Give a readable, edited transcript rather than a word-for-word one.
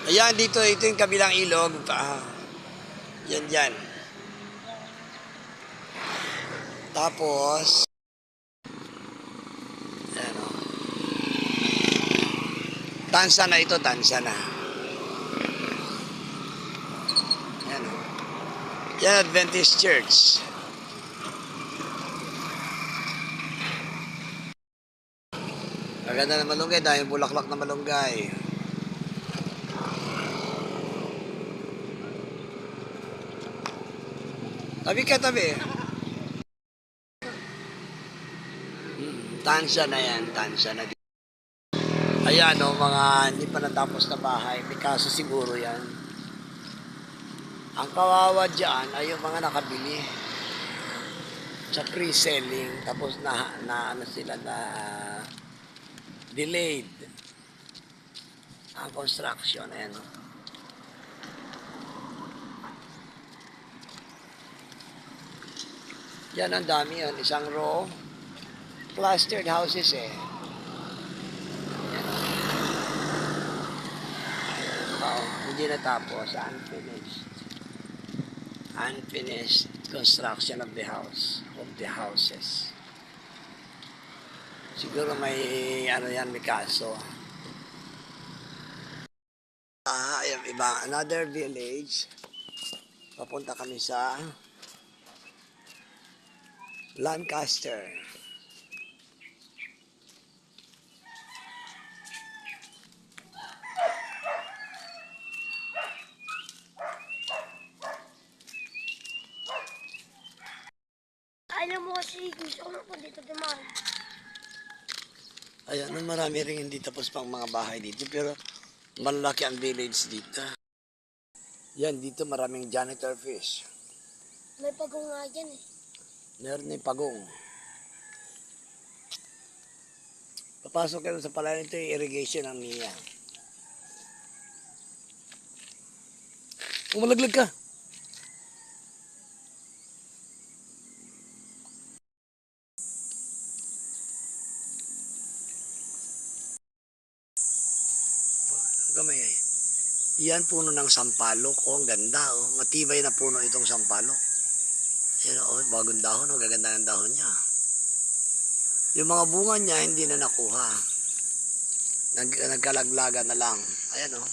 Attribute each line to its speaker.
Speaker 1: Ayan, dito, ito yung kabilang ilog. Yan, yan. Tapos, ayan o. Tansa na ito, tansa na. Ayan o. Yan, Adventist Church. Maganda na malunggay, dahil bulaklak na malunggay. Tabi ka, tabi. Tansya na yan, tansya na. Ayan o, mga hindi pa natapos na bahay. May kaso siguro yan. Ang kawawa dyan ay yung mga nakabili sa pre-selling. Tapos na ano sila na delayed ang construction. Ayan o. Yan ang dami yun. Isang row. Clustered houses eh. Oo, hindi natapos. Unfinished construction of the house. Of the houses. Siguro may ano yan, may kaso. Ayan, iba. Another village. Papunta kami sa Lancaster.
Speaker 2: Alam mo kasi gusto ko po dito dumaan.
Speaker 1: Ayan, marami rin hindi tapos pang mga bahay dito. Pero malaki ang village dito. Yan, dito maraming janitor fish.
Speaker 2: May pagong nga dyan eh.
Speaker 1: Meron yung pagong. Papasok kayo sa palayan, ito yung irrigation ng NIA. Umalaglag ka. Kamay ay. Yan puno ng sampalok. Oh, ang ganda. Oh. Matibay na puno itong sampalok. Yan, oh, bagong dahon. Oh, gaganda ng dahon niya. Yung mga bunga niya, hindi na nakuha. Nagkalaglaga na lang. Ayan, oh.